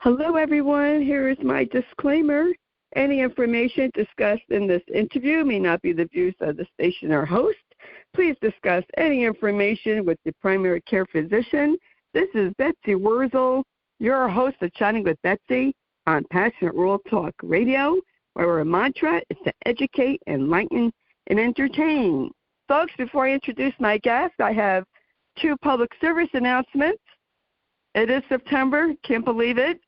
Hello, everyone. Here is my disclaimer. Any information discussed in this interview may not be the views of the station or host. Please discuss any information with your primary care physician. This is Betsy Wurzel, your host of Chatting with Betsy on Passionate Rural Talk Radio, where our mantra is to educate, enlighten, and entertain. Folks, before I introduce my guest, I have two public service announcements. It is September. Can't believe it.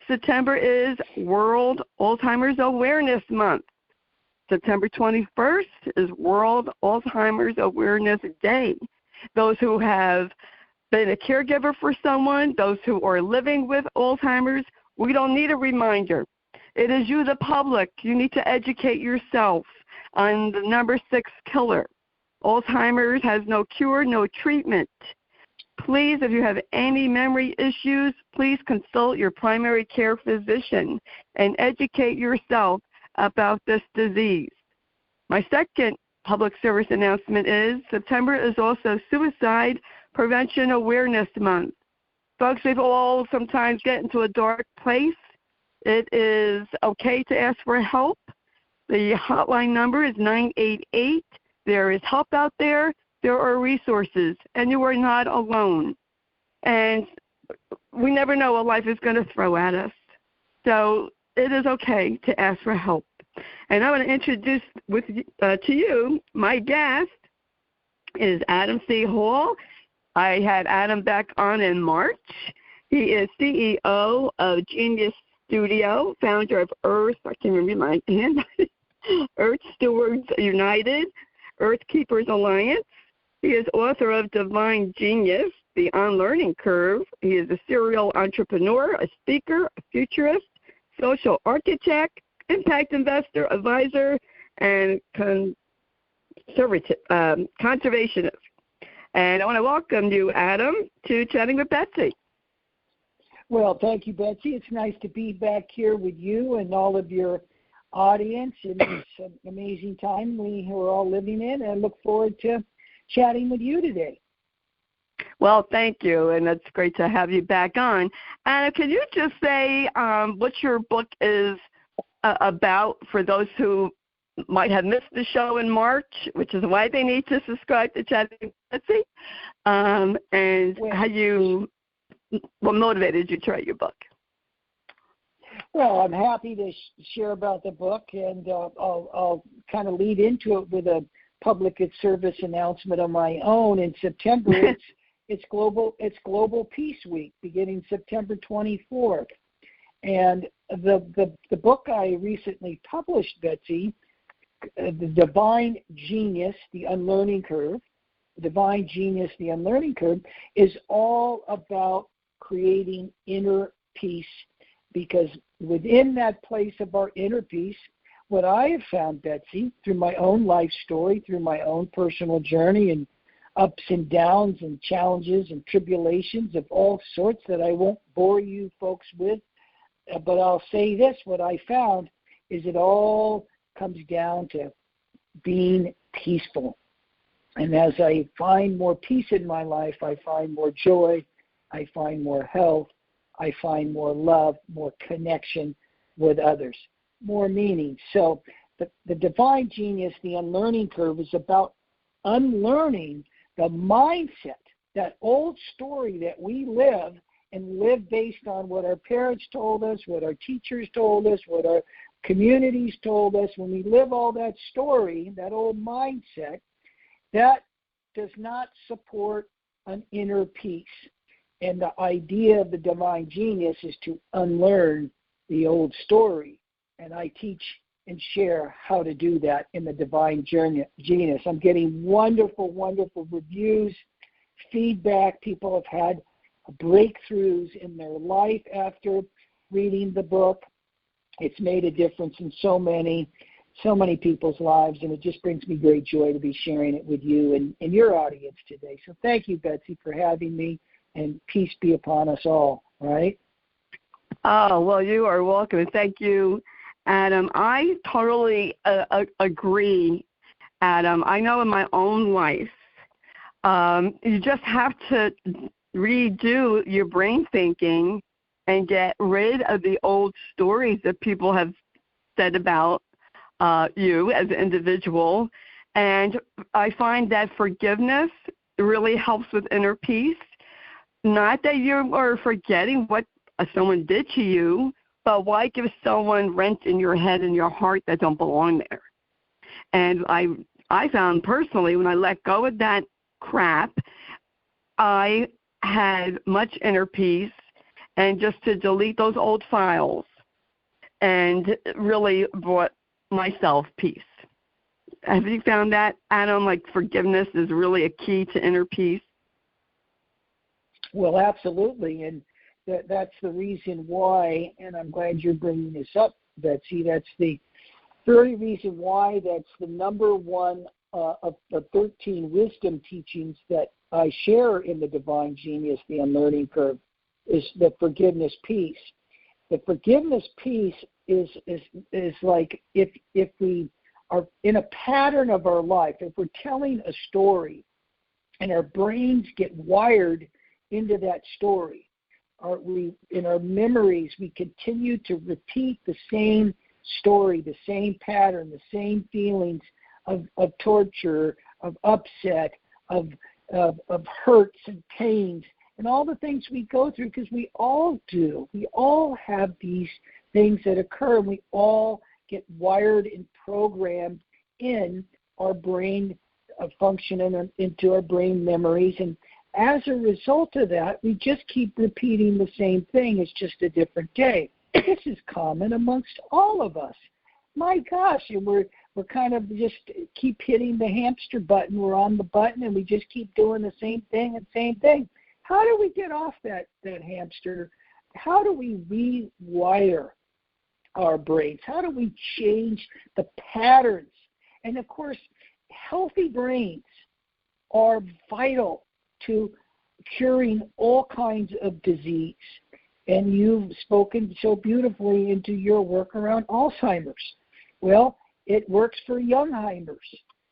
September is World Alzheimer's Awareness Month. September 21st is World Alzheimer's Awareness Day. Those who have been a caregiver for someone, those who are living with Alzheimer's, we don't need a reminder. It is you, the public. You need to educate yourself on the number 6 killer. Alzheimer's has no cure, no treatment. Please, if you have any memory issues, please consult your primary care physician and educate yourself about this disease. My second public service announcement is September is also Suicide Prevention Awareness Month. Folks, we've all sometimes get into a dark place. It is okay to ask for help. The hotline number is 988. There is help out there. There are resources, and you are not alone. And we never know what life is going to throw at us. So it is okay to ask for help. And I want to introduce to you my guest is Adam C. Hall. I had Adam back on in March. He is CEO of Genius Studio, founder of Earth. I can't remember my hand. Earth Stewards United, Earth Keepers Alliance. He is author of Divine Genius, The Unlearning Curve. He is a serial entrepreneur, a speaker, a futurist, social architect, impact investor, advisor, and conservationist. And I want to welcome you, Adam, to Chatting with Betsy. Well, thank you, Betsy. It's nice to be back here with you and all of your audience in this amazing time we are all living in, and I look forward to chatting with you today. Well, thank you, and it's great to have you back on. Anna, can you just say what your book is about for those who might have missed the show in March, which is why they need to subscribe to Chatting with Betsy, and what motivated you to write your book? Well, I'm happy to share about the book, and I'll kind of lead into it with a public service announcement of my own. In September, it's Global Peace Week, beginning September 24th. And the book I recently published, Betsy, The Divine Genius, The Unlearning Curve, Divine Genius, The Unlearning Curve, is all about creating inner peace, because within that place of our inner peace, what I have found, Betsy, through my own life story, through my own personal journey and ups and downs and challenges and tribulations of all sorts that I won't bore you folks with, but I'll say this, what I found is it all comes down to being peaceful. And as I find more peace in my life, I find more joy, I find more health, I find more love, more connection with others, more meaning. So the Divine Genius, The Unlearning Curve, is about unlearning the mindset, that old story that we live and live based on what our parents told us, what our teachers told us, what our communities told us. When we live all that story, that old mindset, that does not support an inner peace. And the idea of the Divine Genius is to unlearn the old story. And I teach and share how to do that in the Divine Genius. I'm getting wonderful, wonderful reviews, feedback. People have had breakthroughs in their life after reading the book. It's made a difference in so many people's lives, and it just brings me great joy to be sharing it with you and your audience today. So thank you, Betsy, for having me, and peace be upon us all, right? Oh, well, you are welcome. Thank you, Adam. I totally agree, Adam. I know in my own life, you just have to redo your brain thinking and get rid of the old stories that people have said about you as an individual. And I find that forgiveness really helps with inner peace. Not that you are forgetting what someone did to you, but why give someone rent in your head and your heart that don't belong there? And I found personally when I let go of that crap, I had much inner peace, and just to delete those old files and really brought myself peace. Have you found that, Adam, like forgiveness is really a key to inner peace? Well, absolutely, and that's the reason why, and I'm glad you're bringing this up, Betsy. That's the very reason why that's the number one of the 13 wisdom teachings that I share in the Divine Genius, the Unlearning Curve, is the forgiveness piece. The forgiveness piece is like if we are in a pattern of our life, if we're telling a story and our brains get wired into that story, in our memories, we continue to repeat the same story, the same pattern, the same feelings of torture, of upset, of hurts and pains, and all the things we go through, because we all do. We all have these things that occur, and we all get wired and programmed in our brain function and into our brain memories. And as a result of that, we just keep repeating the same thing. It's just a different day. This is common amongst all of us. My gosh, and we're kind of just keep hitting the hamster button. We're on the button, and we just keep doing the same thing and same thing. How do we get off that hamster? How do we rewire our brains? How do we change the patterns? And, of course, healthy brains are vital to curing all kinds of disease. And you've spoken so beautifully into your work around Alzheimer's. Well, it works for Youngheimers.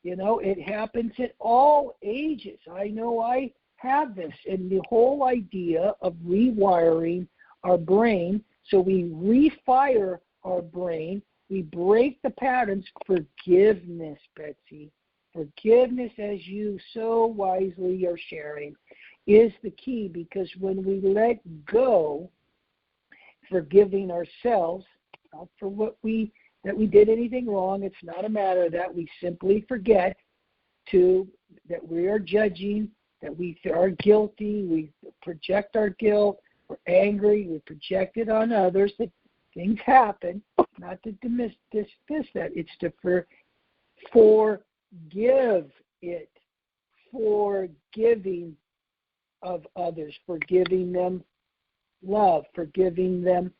You know, it happens at all ages. I know I have this. And the whole idea of rewiring our brain, so we refire our brain, we break the patterns. Forgiveness, Betsy. Forgiveness, as you so wisely are sharing, is the key, because when we let go, forgiving ourselves, not for that we did anything wrong, it's not a matter of that. We simply forget that we are judging, that we are guilty, we project our guilt, we're angry, we project it on others, that things happen, not to dismiss that. It's to forgive it, forgiving of others, forgiving them love, forgiving them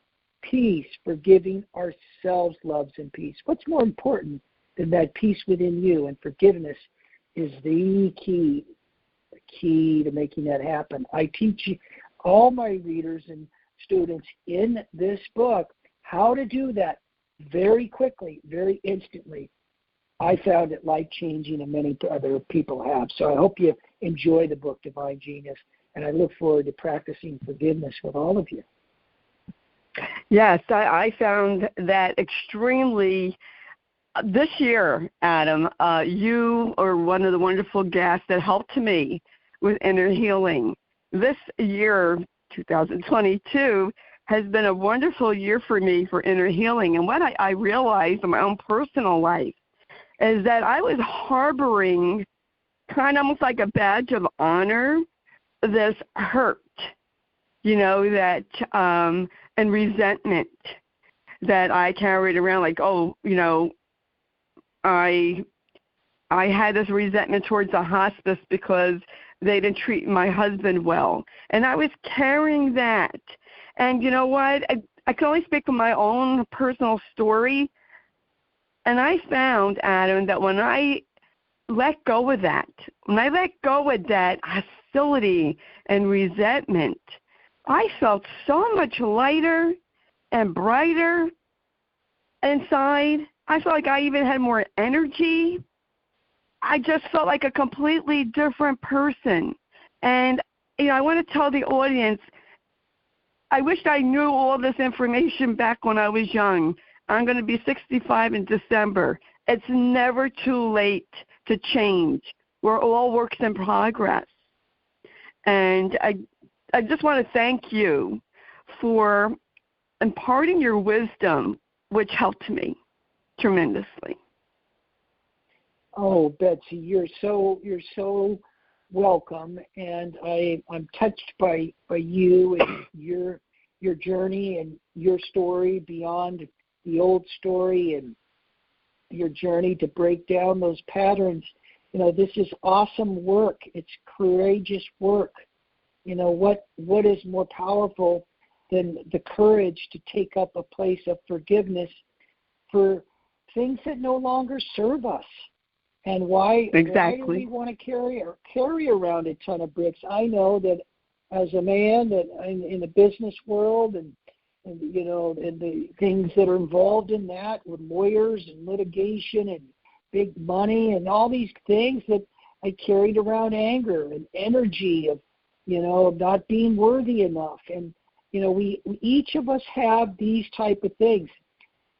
peace, forgiving ourselves loves and peace. What's more important than that peace within you? And forgiveness is the key to making that happen. I teach all my readers and students in this book how to do that very quickly, very instantly. I found it life-changing, and many other people have. So I hope you enjoy the book, Divine Genius, and I look forward to practicing forgiveness with all of you. Yes, I found that extremely this year, Adam. You are one of the wonderful guests that helped me with inner healing. This year, 2022, has been a wonderful year for me for inner healing. And what I realized in my own personal life is that I was harboring kind of almost like a badge of honor this hurt, that and resentment that I carried around, like, I had this resentment towards the hospice because they didn't treat my husband well. And I was carrying that. And you know what? I can only speak from my own personal story. And I found, Adam, that when I let go of that, hostility and resentment, I felt so much lighter and brighter inside. I felt like I even had more energy. I just felt like a completely different person. And, I want to tell the audience, I wished I knew all this information back when I was young. I'm going to be 65 in December. It's never too late to change. We're all works in progress. And I just want to thank you for imparting your wisdom, which helped me tremendously. Oh, Betsy, you're so welcome, and I'm touched by you and your journey and your story beyond the old story and your journey to break down those patterns. You know, this is awesome work. It's courageous work. You know, what is more powerful than the courage to take up a place of forgiveness for things that no longer serve us? And why do we want to carry around a ton of bricks? I know that as a man that in the business world and you know, and the things that are involved in that with lawyers and litigation and big money and all these things, that I carried around anger and energy of, you know, of not being worthy enough. And, you know, we each of us have these type of things.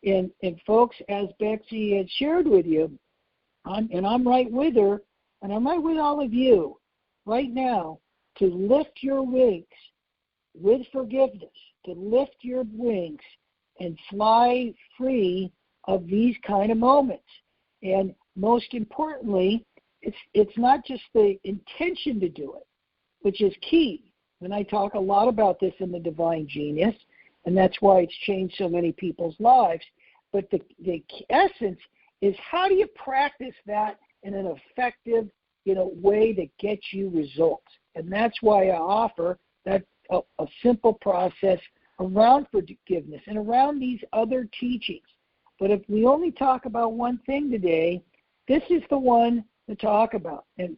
And folks, as Betsy had shared with you, I'm right with her, and I'm right with all of you right now, to lift your wings with forgiveness, to lift your wings and fly free of these kind of moments. And most importantly, it's not just the intention to do it, which is key. And I talk a lot about this in the Divine Genius, and that's why it's changed so many people's lives. But the essence is, how do you practice that in an effective, you know, way that gets you results? And that's why I offer that a simple process around forgiveness and around these other teachings. But if we only talk about one thing today, this is the one to talk about. And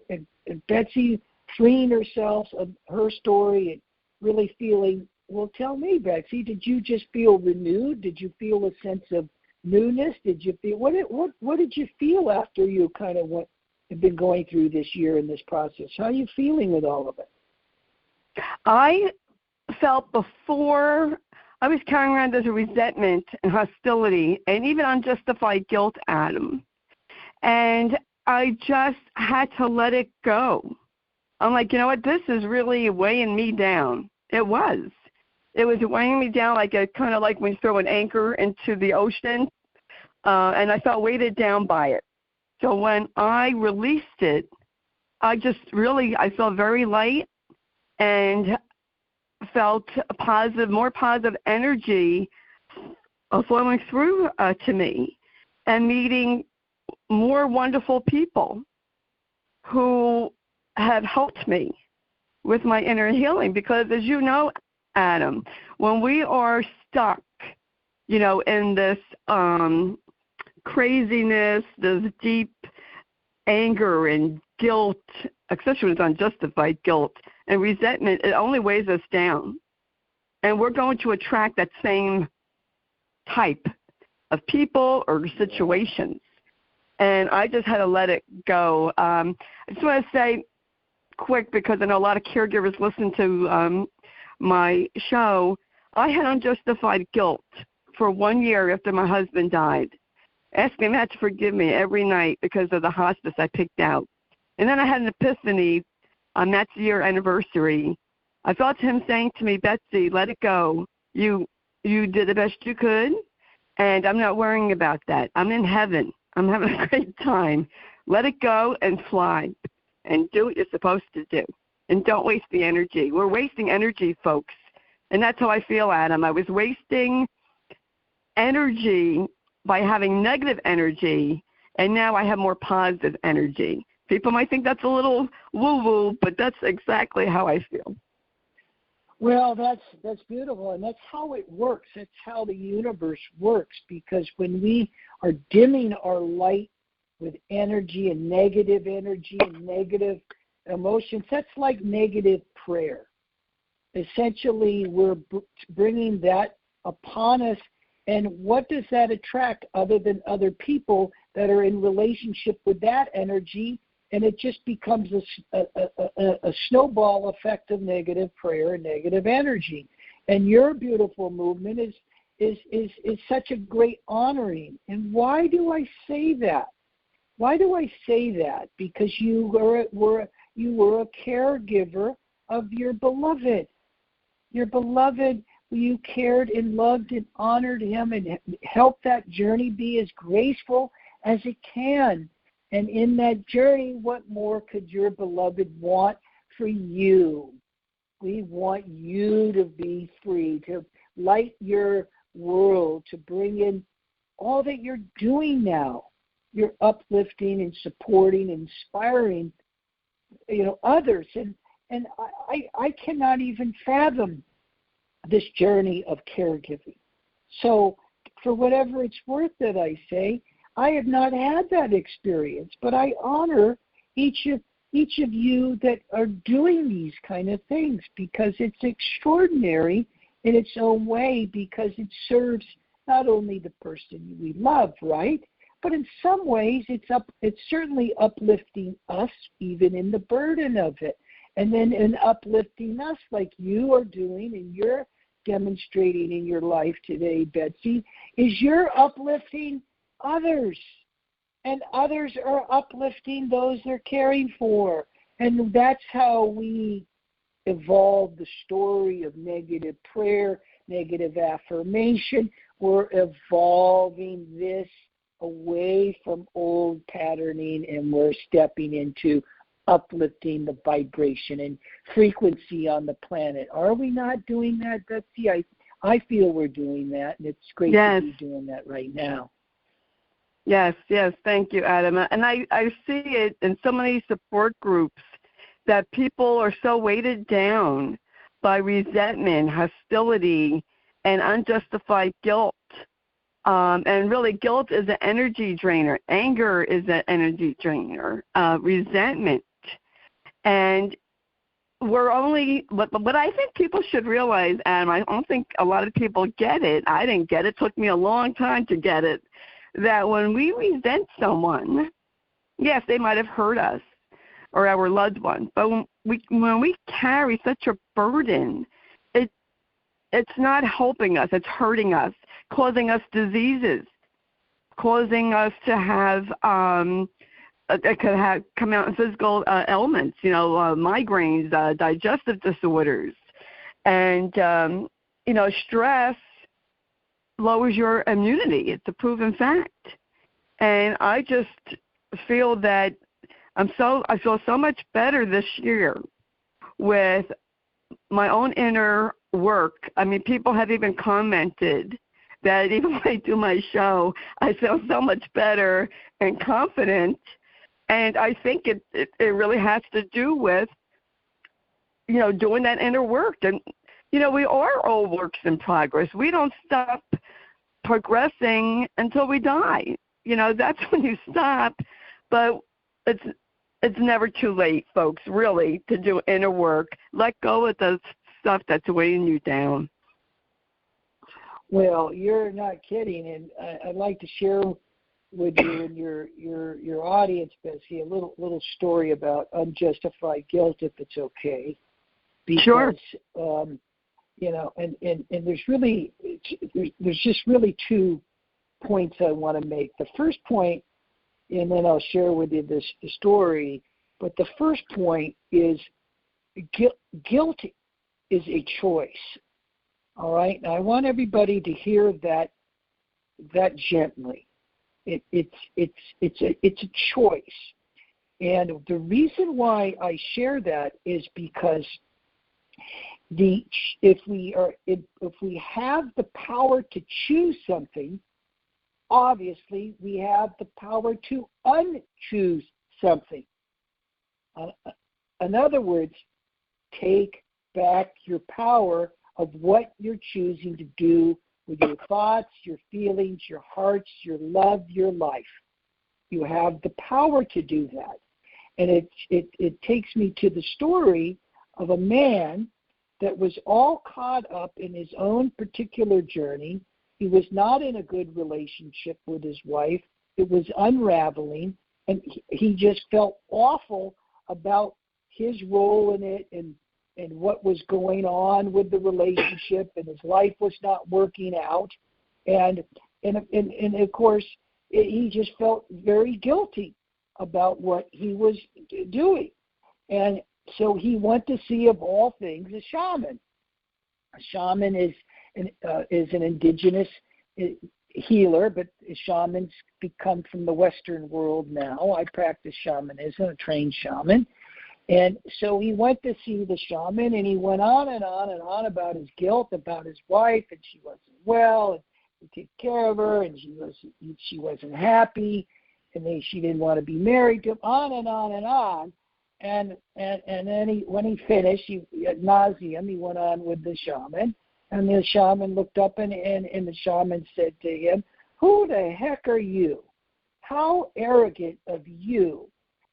Betsy freeing herself of her story and really feeling, well, tell me, Betsy, did you just feel renewed? Did you feel a sense of newness? Did you feel what did you feel after you kind of have been going through this year in this process? How are you feeling with all of it? I felt before I was carrying around as a resentment and hostility and even unjustified guilt, Adam. And I just had to let it go. I'm like, you know what, this is really weighing me down. It was weighing me down, like kind of like when you throw an anchor into the ocean, and I felt weighted down by it. So when I released it, I felt very light and felt more positive energy flowing through to me, and meeting more wonderful people who have helped me with my inner healing. Because as you know, Adam, when we are stuck, you know, in this craziness, this deep anger and guilt, especially with unjustified guilt and resentment, it only weighs us down. And we're going to attract that same type of people or situations. And I just had to let it go. I just want to say quick, because I know a lot of caregivers listen to my show, I had unjustified guilt for 1 year after my husband died, asking him to forgive me every night because of the hospice I picked out. And then I had an epiphany on that year anniversary. I felt him saying to me, Betsy, let it go. You did the best you could, and I'm not worrying about that. I'm in heaven. I'm having a great time. Let it go and fly and do what you're supposed to do. And don't waste the energy. We're wasting energy, folks. And that's how I feel, Adam. I was wasting energy by having negative energy, and now I have more positive energy. People might think that's a little woo-woo, but that's exactly how I feel. Well, that's beautiful, and that's how it works. That's how the universe works, because when we are dimming our light with energy and negative emotions, that's like negative prayer. Essentially, we're bringing that upon us, and what does that attract other than other people that are in relationship with that energy? And it just becomes a snowball effect of negative prayer and negative energy. And your beautiful movement is such a great honoring. And why do I say that? Why do I say that? Because you were a caregiver of your beloved. Your beloved, you cared and loved and honored him and helped that journey be as graceful as it can. And in that journey, what more could your beloved want for you? We want you to be free, to light your world, to bring in all that you're doing now. You're uplifting and supporting and inspiring, others. And I cannot even fathom this journey of caregiving. So for whatever it's worth that I say, I have not had that experience, but I honor each of you that are doing these kind of things, because it's extraordinary in its own way, because it serves not only the person we love, right? But in some ways it's certainly uplifting us even in the burden of it. And then in uplifting us like you are doing and you're demonstrating in your life today, Betsy, is you're uplifting others. And others are uplifting those they're caring for. And that's how we evolve the story of negative prayer, negative affirmation. We're evolving this away from old patterning, and we're stepping into uplifting the vibration and frequency on the planet. Are we not doing that, Betsy? I feel we're doing that, and it's great to be doing that right now. Yes, thank you, Adam. And I see it in so many support groups that people are so weighted down by resentment, hostility, and unjustified guilt. And really, guilt is an energy drainer. Anger is an energy drainer. Resentment. And we're only, what I think people should realize, Adam, I don't think a lot of people get it. I didn't get it. It took me a long time to get it. That when we resent someone, yes, they might have hurt us or our loved one, but when we carry such a burden, it's not helping us, it's hurting us, causing us diseases, causing us to have, it could have come out in physical ailments, migraines, digestive disorders, and, stress lowers your immunity. It's a proven fact. And I just feel that I feel so much better this year with my own inner work. I mean, people have even commented that even when I do my show, I feel so much better and confident. And I think it really has to do with, doing that inner work. And, we are all works in progress. We don't stop progressing until we die. That's when you stop. But it's never too late, folks, really, to do inner work. Let go of the stuff that's weighing you down. Well, you're not kidding, and I'd like to share with you and your audience, Betsy, a little story about unjustified guilt, if it's okay. Because, sure. And there's just really 2 points I want to make. The first point, and then I'll share with you the story, but the first point is guilt is a choice. All right? Now, I want everybody to hear that gently. It's a choice. And the reason why I share that is because if we have the power to choose something, obviously we have the power to unchoose something. In other words, take back your power of what you're choosing to do with your thoughts, your feelings, your hearts, your love, your life. You have the power to do that. And it takes me to the story of a man that was all caught up in his own particular journey. He was not in a good relationship with his wife. It was unraveling, and he just felt awful about his role in it, and what was going on with the relationship, and his life was not working out. And of course, he just felt very guilty about what he was doing. And so he went to see, of all things, a shaman. A shaman is an indigenous healer, but shamans come from the Western world now. I practice shamanism, a trained shaman. And so he went to see the shaman, and he went on and on and on about his guilt, about his wife, and she wasn't well, and he took care of her, and she wasn't happy, and she didn't want to be married to him, on and on and on. And then when he finished, ad nauseum, he went on with the shaman, and the shaman looked up, and the shaman said to him, "Who the heck are you? How arrogant of you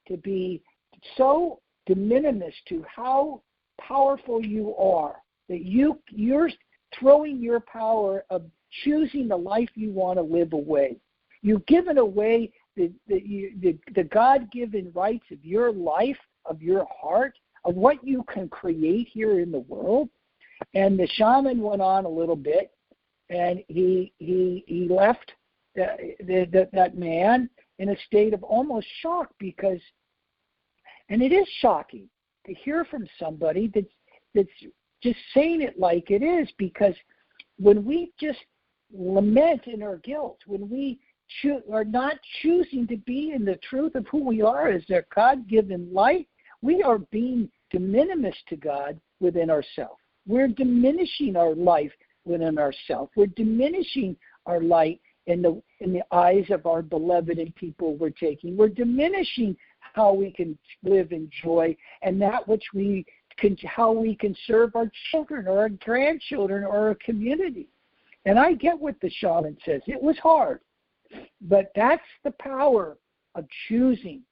to be so de minimis to how powerful you are, that you're throwing your power of choosing the life you want to live away. You've given away the God-given rights of your life, of your heart, of what you can create here in the world." And the shaman went on a little bit, and he left that man in a state of almost shock, because, and it is shocking to hear from somebody that's just saying it like it is, because when we just lament in our guilt, when we are not choosing to be in the truth of who we are as their God-given light, we are being de minimis to God within ourselves. We're diminishing our life within ourselves. We're diminishing our light in the eyes of our beloved and people we're taking. We're diminishing how we can live in joy, and that which how we can serve our children or our grandchildren or our community. And I get what the shaman says. It was hard, but that's the power of choosing.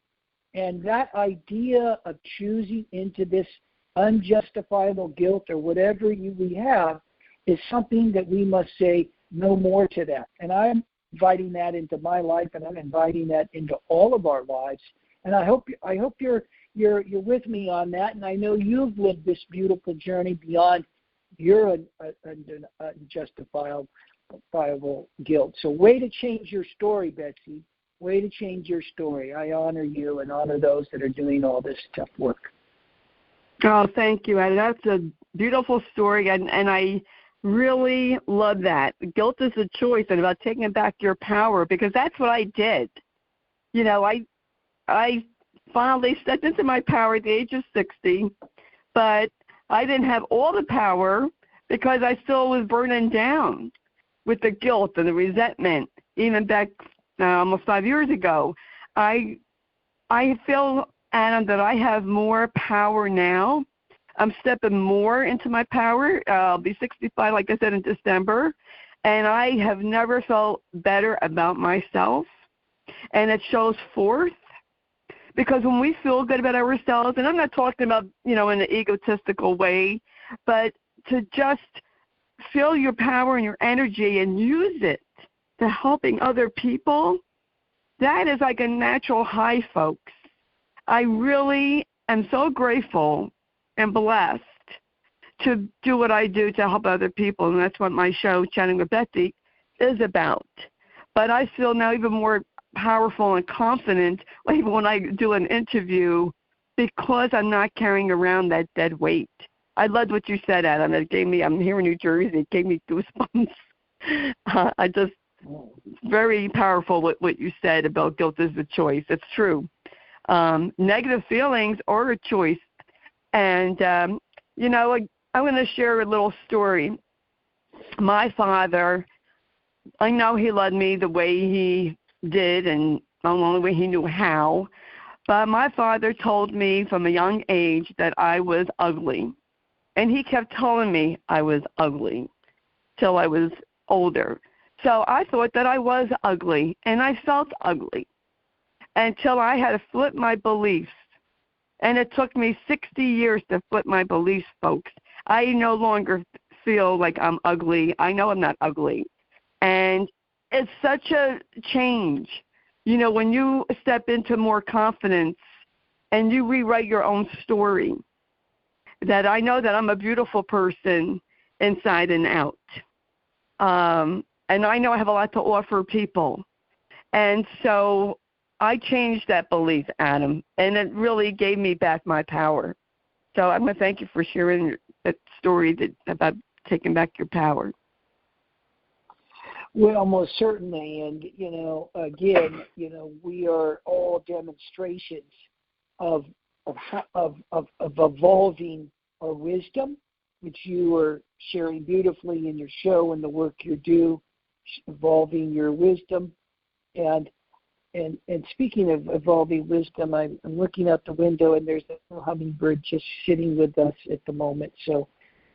And that idea of choosing into this unjustifiable guilt or whatever we have is something that we must say no more to that. And I'm inviting that into my life, and I'm inviting that into all of our lives. And I hope you're with me on that. And I know you've lived this beautiful journey beyond your unjustifiable guilt. So way to change your story, Betsy. Way to change your story. I honor you and honor those that are doing all this tough work. Oh, thank you. And that's a beautiful story, and I really love that. Guilt is a choice, and about taking back your power, because that's what I did. You know, I finally stepped into my power at the age of 60, but I didn't have all the power because I still was burning down with the guilt and the resentment. Even back almost 5 years ago, I feel, Adam, that I have more power now. I'm stepping more into my power. I'll be 65, like I said, in December, and I have never felt better about myself, and it shows forth. Because when we feel good about ourselves, and I'm not talking about, in an egotistical way, but to just feel your power and your energy and use it to helping other people, that is like a natural high, folks. I really am so grateful and blessed to do what I do to help other people, and that's what my show, Chatting with Betsy, is about. But I feel now even more powerful and confident even when I do an interview, because I'm not carrying around that dead weight. I loved what you said, Adam. It gave me, I'm here in New Jersey, it gave me goosebumps. Very powerful what you said about guilt is a choice. It's true. Negative feelings are a choice. And, I'm going to share a little story. My father, I know he loved me the way he did and the only way he knew how, but my father told me from a young age that I was ugly. And he kept telling me I was ugly till I was older. So I thought that I was ugly, and I felt ugly until I had to flip my beliefs. And it took me 60 years to flip my beliefs, folks. I no longer feel like I'm ugly. I know I'm not ugly. And it's such a change, when you step into more confidence and you rewrite your own story. that I know that I'm a beautiful person inside and out. And I know I have a lot to offer people. And so I changed that belief, Adam, and it really gave me back my power. So I'm going to thank you for sharing that story about taking back your power. Well, most certainly. And, again, we are all demonstrations of evolving our wisdom, which you are sharing beautifully in your show and the work you do, evolving your wisdom. And speaking of evolving wisdom, I'm looking out the window, and there's a hummingbird just sitting with us at the moment. So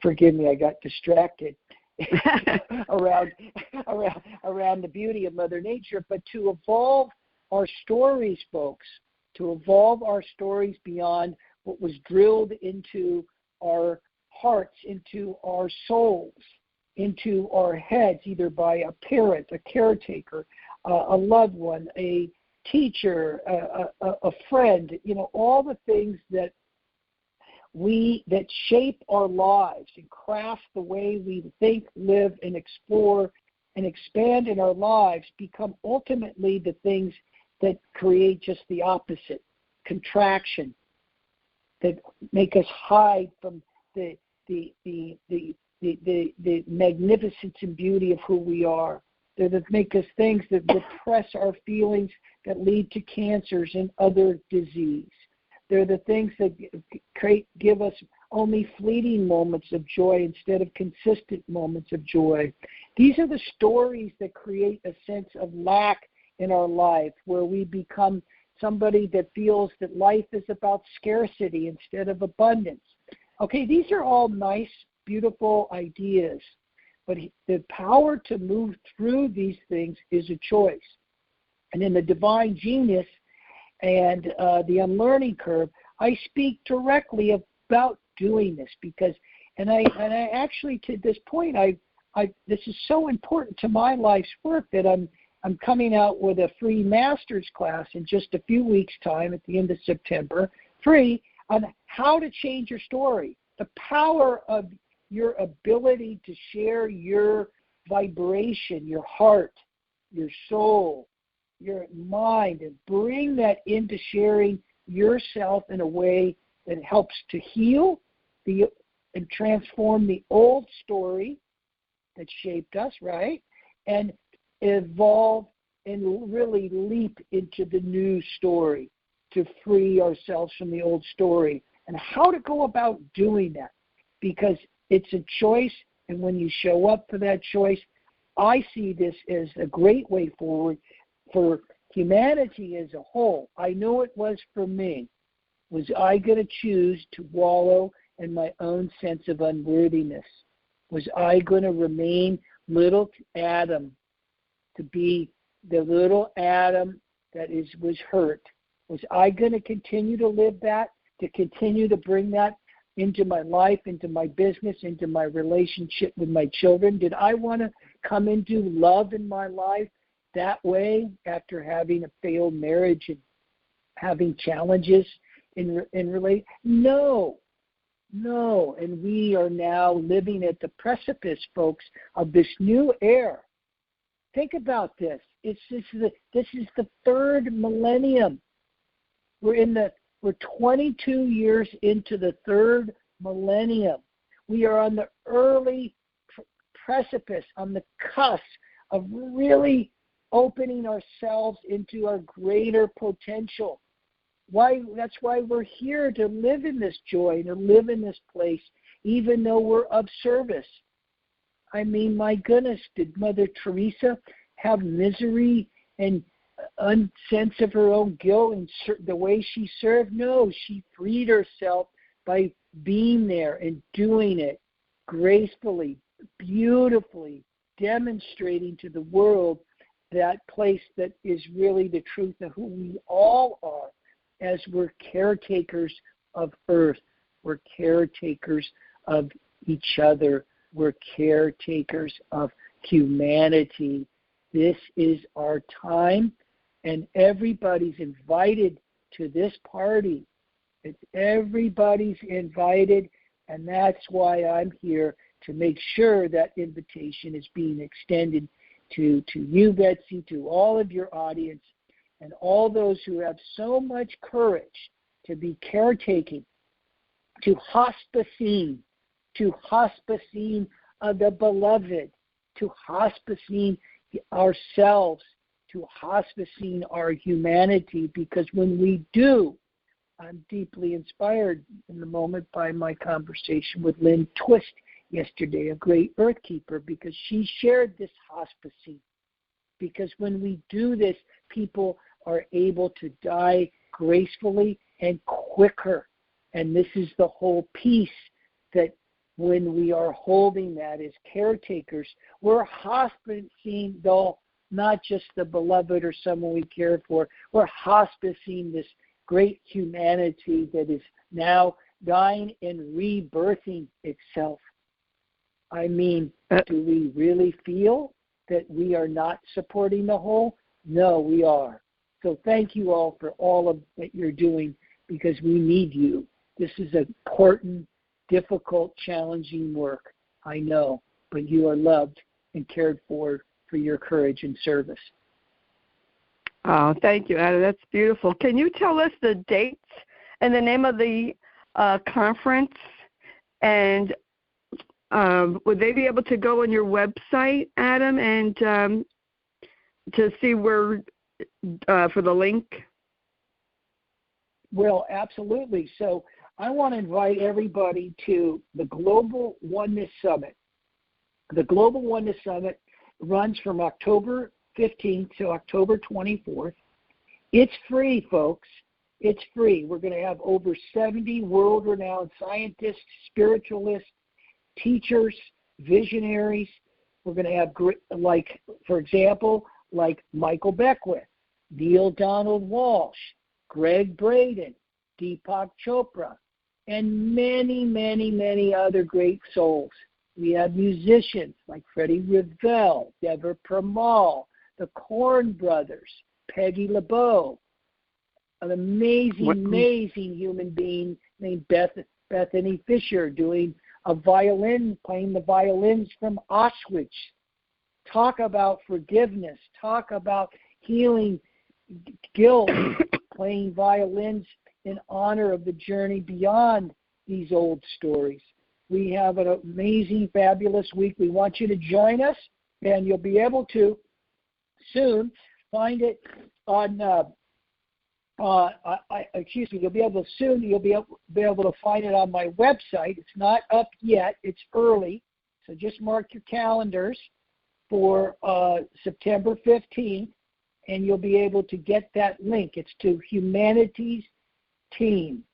forgive me, I got distracted around the beauty of Mother Nature. But to evolve our stories, folks, to evolve our stories beyond what was drilled into our hearts, into our souls, into our heads, either by a parent, a caretaker, a loved one, a teacher, a friend, all the things that shape our lives and craft the way we think, live, and explore and expand in our lives become ultimately the things that create just the opposite, contraction, that make us hide from the magnificence and beauty of who we are. That make us things that repress our feelings that lead to cancers and other disease. They're the things that give us only fleeting moments of joy instead of consistent moments of joy. These are the stories that create a sense of lack in our life, where we become somebody that feels that life is about scarcity instead of abundance. Okay, these are all nice, beautiful ideas, but the power to move through these things is a choice. And in the Divine Genius and the Unlearning Curve, I speak directly about doing this because, and I actually, to this point, this is so important to my life's work that I'm coming out with a free master's class in just a few weeks' time at the end of September, free, on how to change your story. The power of your ability to share your vibration, your heart, your soul, your mind, and bring that into sharing yourself in a way that helps to heal and transform the old story that shaped us, right? And evolve and really leap into the new story to free ourselves from the old story. And how to go about doing that, because it's a choice, and when you show up for that choice, I see this as a great way forward for humanity as a whole. I know it was for me. Was I going to choose to wallow in my own sense of unworthiness? Was I going to remain little Adam, to be the little Adam that was hurt? Was I going to continue to live that, to continue to bring that into my life, into my business, into my relationship with my children? Did I want to come into love in my life that way after having a failed marriage and having challenges in relation? No. And we are now living at the precipice, folks, of this new era. Think about this. This is the third millennium. We're 22 years into the third millennium. We are on the early precipice, on the cusp of really opening ourselves into our greater potential. That's why we're here, to live in this joy, to live in this place, even though we're of service. I mean, my goodness, did Mother Teresa have misery and sense of her own guilt and the way she served? No, she freed herself by being there and doing it gracefully, beautifully, demonstrating to the world that place that is really the truth of who we all are, as we're caretakers of Earth. We're caretakers of each other. We're caretakers of humanity. This is our time, and everybody's invited to this party. Everybody's invited And that's why I'm here, to make sure that invitation is being extended to you, Betsy, to all of your audience, and all those who have so much courage to be caretaking, to hospicing of the beloved, to hospicing ourselves, to hospicing our humanity, because when we do, I'm deeply inspired in the moment by my conversation with Lynn Twist yesterday, a great earth keeper, because she shared this hospicing. Because when we do this, people are able to die gracefully and quicker. And this is the whole piece, that when we are holding that as caretakers, we're hospicing, though, not just the beloved or someone we care for. We're hospicing this great humanity that is now dying and rebirthing itself. I mean, do we really feel that we are not supporting the whole? No, we are. So thank you all for all of that you're doing, because we need you. This is important, difficult, challenging work, I know, but you are loved and cared for your courage and service. Oh, thank you, Adam. That's beautiful. Can you tell us the dates and the name of the conference? And would they be able to go on your website, Adam, and to see where for the link? Well, absolutely. So I want to invite everybody to the Global Oneness Summit. The Global Oneness Summit runs from October 15th to October 24th. It's free, folks. It's free. We're going to have over 70 world-renowned scientists, spiritualists, teachers, visionaries. We're going to have, like, for example, like Michael Beckwith, Neil Donald Walsh, Greg Braden, Deepak Chopra, and many, many, many other great souls. We have musicians like Freddie Revell, Deborah Pramal, the Korn Brothers, Peggy LeBeau, an amazing human being named Bethany Fisher doing playing the violins from Auschwitz. Talk about forgiveness. Talk about healing guilt, playing violins in honor of the journey beyond these old stories. We have an amazing, fabulous week. We want you to join us, and you'll be able to soon find it on. You'll be able to find it on my website. It's not up yet. It's early, so just mark your calendars for September 15th, and you'll be able to get that link. It's to Humanity's Team,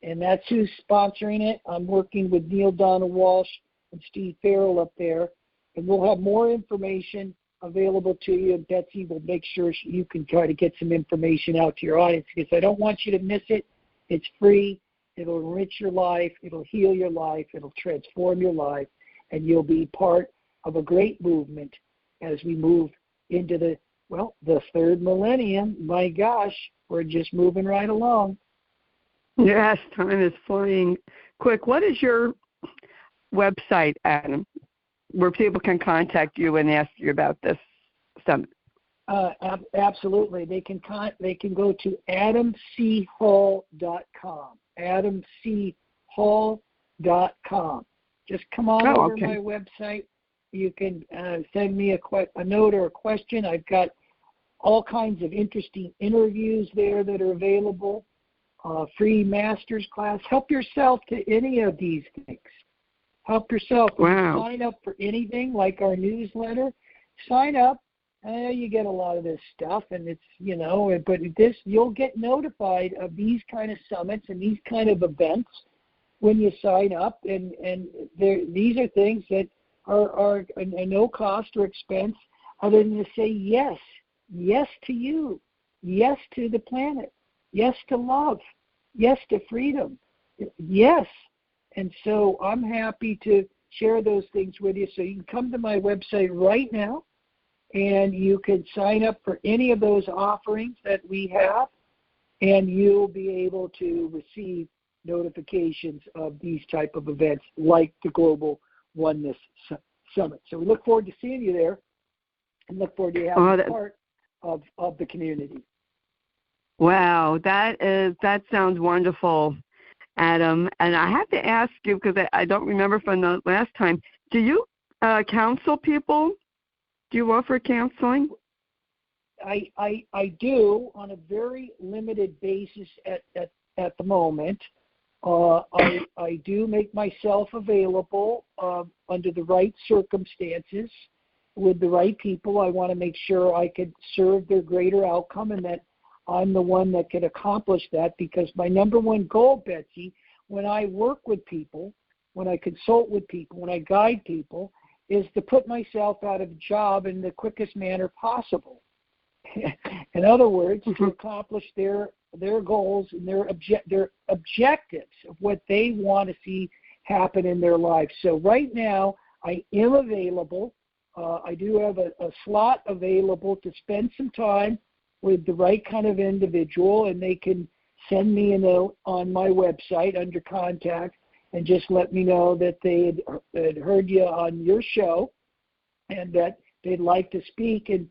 and that's who's sponsoring it. I'm working with Neil Donald Walsh and Steve Farrell up there, and we'll have more information available to you. Betsy will make sure you can try to get some information out to your audience, because I don't want you to miss it. It's free. It'll enrich your life. It'll heal your life. It'll transform your life, and you'll be part of a great movement as we move into the third millennium. My gosh, we're just moving right along. Yes, time is flying quick. What is your website, Adam, where people can contact you and ask you about this summit? Absolutely. They can go to adamchall.com. adamchall.com. Just come on over to my website. You can send me a note or a question. I've got all kinds of interesting interviews there that are available. Free master's class. Help yourself to any of these things. Help yourself. Wow. Sign up for anything like our newsletter. Sign up. You get a lot of this stuff, and it's, but you'll get notified of these kind of summits and these kind of events when you sign up. And these are things that are at no cost or expense other than to say yes. Yes to you. Yes to the planet. Yes to love. Yes to freedom. Yes. And so I'm happy to share those things with you. So you can come to my website right now, and you can sign up for any of those offerings that we have, and you'll be able to receive notifications of these type of events like the Global Oneness Summit. So we look forward to seeing you there and look forward to having part of the community. Wow, that sounds wonderful, Adam. And I have to ask you, because I don't remember from the last time, do you counsel people? Do you offer counseling? I do on a very limited basis at the moment. I do make myself available under the right circumstances with the right people. I want to make sure I could serve their greater outcome and that I'm the one that can accomplish that, because my number one goal, Betsy, when I work with people, when I consult with people, when I guide people, is to put myself out of a job in the quickest manner possible. In other words, to accomplish their goals and their objectives of what they want to see happen in their life. So right now, I am available. I do have a slot available to spend some time with the right kind of individual, and they can send me a note on my website under contact and just let me know that they had heard you on your show and that they'd like to speak. And,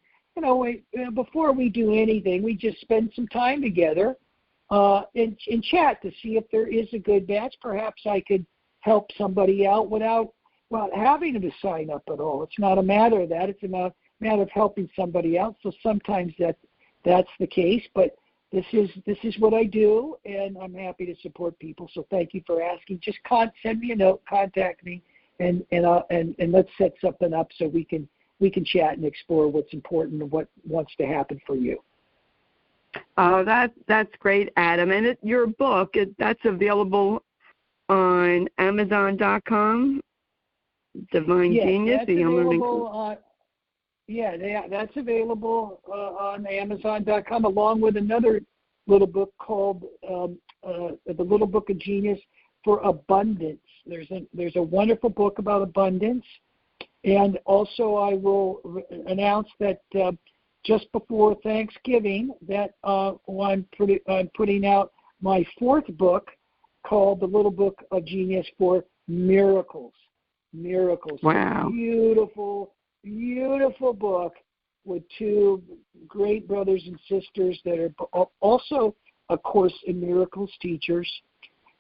before we do anything, we just spend some time together and chat to see if there is a good match. Perhaps I could help somebody out without having to sign up at all. It's not a matter of that. It's a matter of helping somebody out. So sometimes that's the case, but this is what I do, and I'm happy to support people. So thank you for asking. Just send me a note, contact me, and let's set something up so we can chat and explore what's important and what wants to happen for you. Oh, that's great, Adam. And your book, that's available on Amazon.com. Divine Genius. That's available. That's available on Amazon.com, along with another little book called The Little Book of Genius for Abundance. There's a wonderful book about abundance, and also I will announce that just before Thanksgiving that I'm putting out my fourth book called The Little Book of Genius for Miracles. Wow. Beautiful book with two great brothers and sisters that are also a Course in Miracles teachers.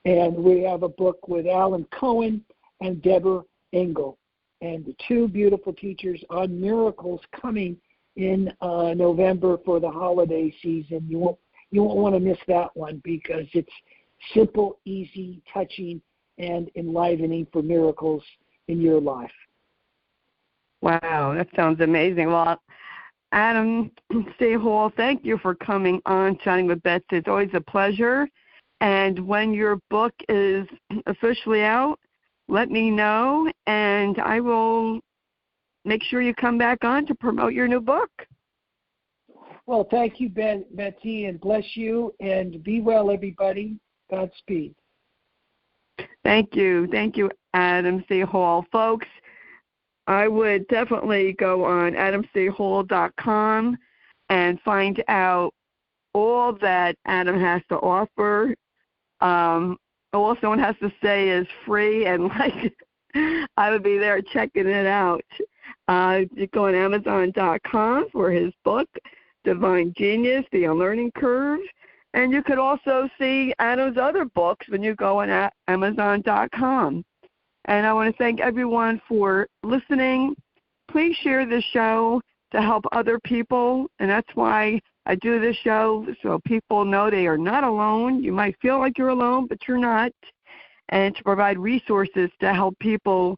And we have a book with Alan Cohen and Deborah Engel, and the two beautiful teachers on miracles coming in November for the holiday season. You won't want to miss that one, because it's simple, easy, touching, and enlivening for miracles in your life. Wow, that sounds amazing. Well, Adam C. Hall, thank you for coming on Chatting with Betsy. It's always a pleasure. And when your book is officially out, let me know, and I will make sure you come back on to promote your new book. Well, thank you, Betsy, and bless you, and be well, everybody. Godspeed. Thank you, Adam C. Hall. Folks, I would definitely go on adamchall.com and find out all that Adam has to offer. All someone has to say is free, and I would be there checking it out. You go on Amazon.com for his book, Divine Genius, The Unlearning Curve. And you could also see Adam's other books when you go on Amazon.com. And I want to thank everyone for listening. Please share this show to help other people, and that's why I do this show, so people know they are not alone. You might feel like you're alone, but you're not, and to provide resources to help people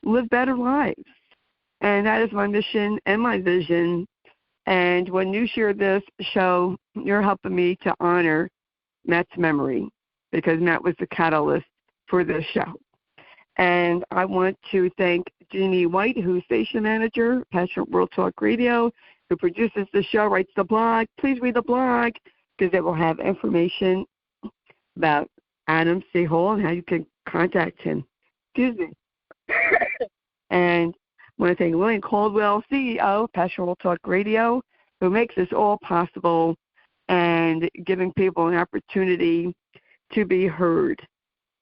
live better lives. And that is my mission and my vision. And when you share this show, you're helping me to honor Matt's memory, because Matt was the catalyst for this show. And I want to thank Jeannie White, who's station manager, Passionate World Talk Radio, who produces the show, writes the blog. Please read the blog, because it will have information about Adam C. Hall and how you can contact him. Excuse me. And I want to thank William Caldwell, CEO of Passionate World Talk Radio, who makes this all possible and giving people an opportunity to be heard.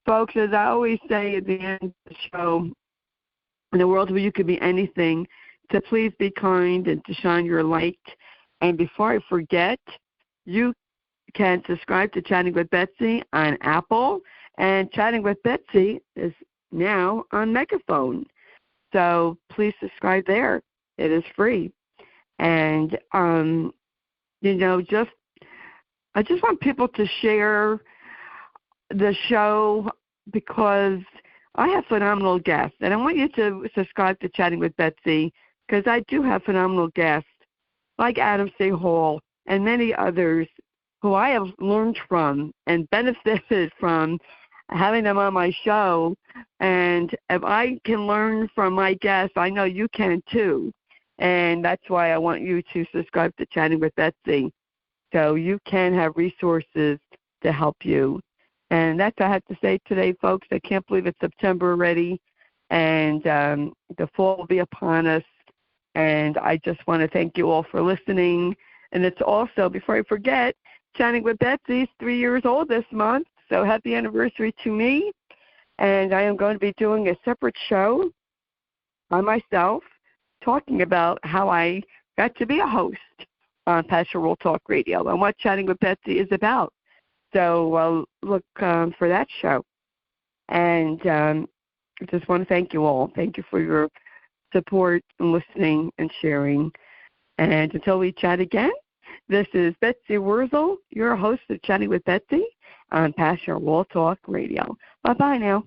folks, as I always say at the end of the show, in a world where you could be anything, to please be kind and to shine your light. And before I forget, you can subscribe to Chatting with Betsy on Apple, and Chatting with Betsy is now on Megaphone. So please subscribe there. It is free. And, I just want people to share the show because I have phenomenal guests. And I want you to subscribe to Chatting with Betsy because I do have phenomenal guests like Adam C. Hall and many others who I have learned from and benefited from having them on my show. And if I can learn from my guests, I know you can too. And that's why I want you to subscribe to Chatting with Betsy so you can have resources to help you. And that's what I have to say today, folks. I can't believe it's September already, and the fall will be upon us. And I just want to thank you all for listening. And it's also, before I forget, Chatting with Betsy is 3 years old this month, so happy anniversary to me. And I am going to be doing a separate show by myself talking about how I got to be a host on Passion World Talk Radio and what Chatting with Betsy is about. So look for that show. And I just want to thank you all. Thank you for your support and listening and sharing. And until we chat again, this is Betsy Wurzel, your host of Chatting with Betsy on Passion World Talk Radio. Bye-bye now.